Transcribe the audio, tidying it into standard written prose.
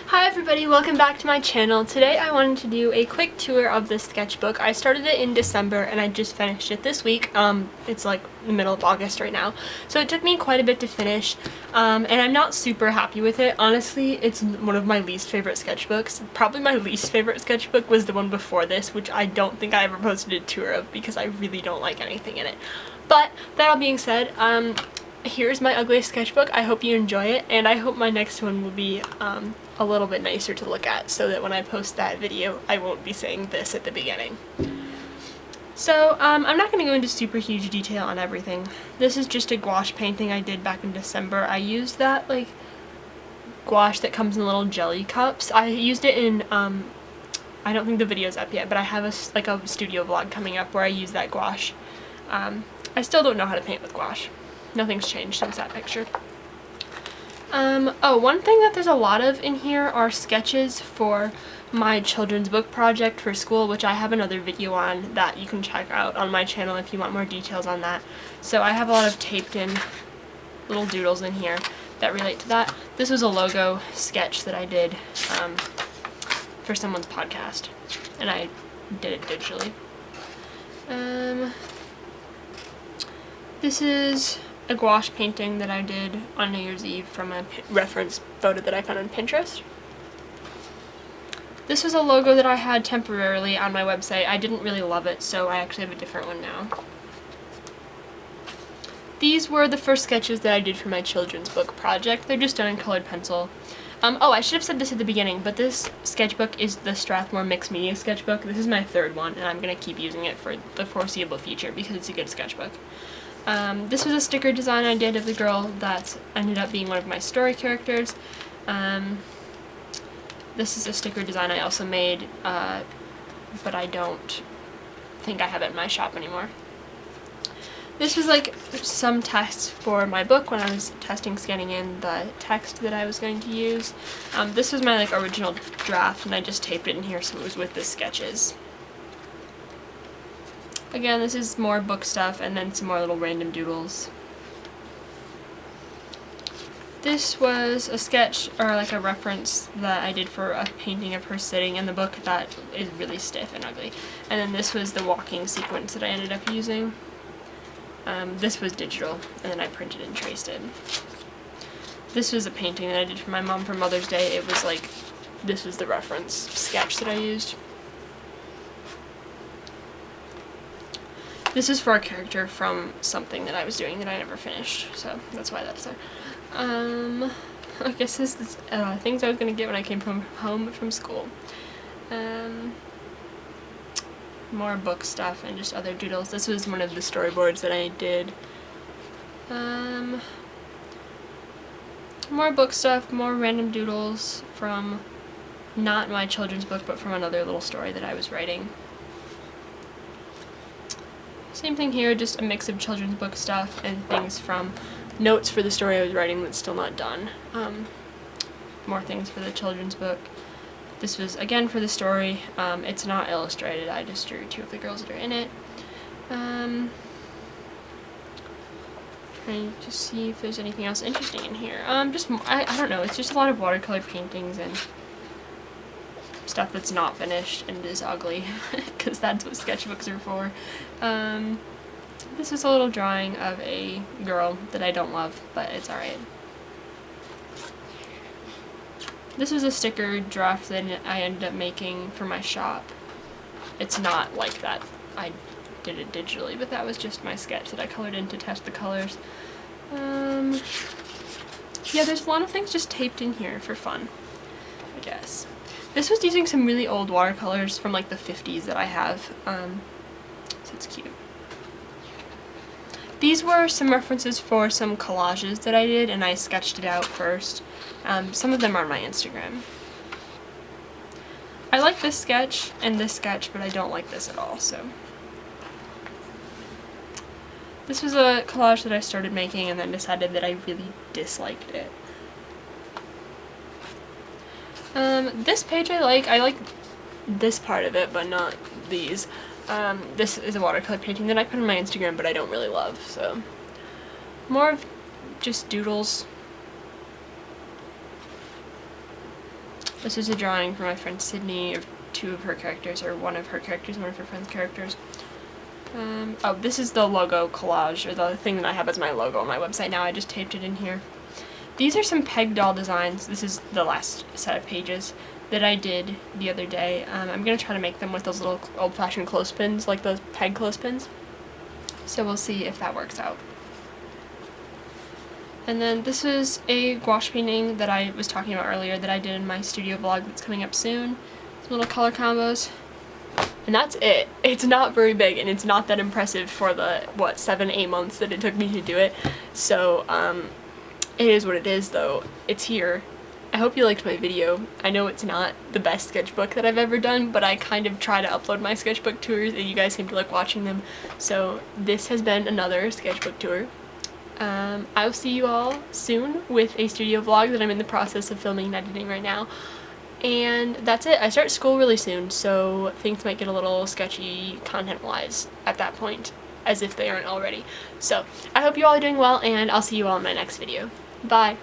Hi everybody, welcome back to my channel. Today I wanted to do a quick tour of this sketchbook. I started it in December and I just finished it this week. It's like the middle of August right now. So it took me quite a bit to finish, and I'm not super happy with it. Honestly, it's one of my least favorite sketchbooks. Probably my least favorite sketchbook was the one before this, which I don't think I ever posted a tour of because I really don't like anything in it. But that all being said, here's my ugliest sketchbook. I hope you enjoy it, and I hope my next one will be a little bit nicer to look at so that when I post that video I won't be saying this at the beginning. So I'm not going to go into super huge detail on everything. This is just a gouache painting I did back in December. I used that like gouache that comes in little jelly cups. I used it in I don't think the video's up yet, but I have a studio vlog coming up where I use that gouache. I still don't know how to paint with gouache. Nothing's changed since that picture. Oh, one thing that there's a lot of in here are sketches for my children's book project for school, which I have another video on that you can check out on my channel if you want more details on that. So I have a lot of taped in little doodles in here that relate to that. This was a logo sketch that I did for someone's podcast, and I did it digitally. This is a gouache painting that I did on New Year's Eve from a reference photo that I found on Pinterest. This was a logo that I had temporarily on my website. I didn't really love it, so I actually have a different one now. These were the first sketches that I did for my children's book project. They're just done in colored pencil. Oh, I should have said this at the beginning, but this sketchbook is the Strathmore Mixed Media sketchbook. This is my third one, and I'm going to keep using it for the foreseeable future because it's a good sketchbook. This was a sticker design I did of the girl that ended up being one of my story characters. This is a sticker design I also made, but I don't think I have it in my shop anymore. This was like some tests for my book when I was scanning in the text that I was going to use. This was my original draft, and I just taped it in here so it was with the sketches. Again, this is more book stuff and then some more little random doodles. This was a sketch, or like a reference that I did for a painting of her sitting in the book that is really stiff and ugly. And then this was the walking sequence that I ended up using. This was digital, and then I printed and traced it. This was a painting that I did for my mom for Mother's Day. It was like, this was the reference sketch that I used. This is for a character from something that I was doing that I never finished, so that's why that's there. I guess this is things I was going to get when I came home from school. More book stuff and just other doodles. This was one of the storyboards that I did. More book stuff, more random doodles from not my children's book, but from another little story that I was writing. Same thing here, just a mix of children's book stuff and things from notes for the story I was writing that's still not done. More things for the children's book. This was, again, for the story. It's not illustrated, I just drew two of the girls that are in it. Trying to see if there's anything else interesting in here. I don't know, it's just a lot of watercolor paintings and stuff that's not finished and is ugly, because that's what sketchbooks are for. This is a little drawing of a girl that I don't love, but it's alright. This was a sticker draft that I ended up making for my shop. It's not like that. I did it digitally, but that was just my sketch that I colored in to test the colors. Yeah, there's a lot of things just taped in here for fun, I guess. This was using some really old watercolors from like the 50s that I have, so it's cute. These were some references for some collages that I did, and I sketched it out first. Some of them are on my Instagram. I like this sketch and this sketch, but I don't like this at all, so. This was a collage that I started making and then decided that I really disliked it. This page I like this part of it, but not these. This is a watercolor painting that I put on my Instagram, but I don't really love, so. More of just doodles. This is a drawing from my friend Sydney of two of her characters, or one of her characters, one of her friend's characters. Oh, this is the logo collage, or the thing that I have as my logo on my website now. I just taped it in here. These are some peg doll designs. This is the last set of pages that I did the other day. I'm going to try to make them with those little old-fashioned clothespins, like those peg clothespins. So we'll see if that works out. And then this is a gouache painting that I was talking about earlier that I did in my studio vlog that's coming up soon. Some little color combos. And that's it. It's not very big, and it's not that impressive for the, 7-8 months that it took me to do it. So, it is what it is, though. It's here. I hope you liked my video. I know it's not the best sketchbook that I've ever done, but I kind of try to upload my sketchbook tours, and you guys seem to like watching them. So, this has been another sketchbook tour. I will see you all soon with a studio vlog that I'm in the process of filming and editing right now. And that's it. I start school really soon, so things might get a little sketchy content-wise at that point, as if they aren't already. So, I hope you all are doing well, and I'll see you all in my next video. Bye!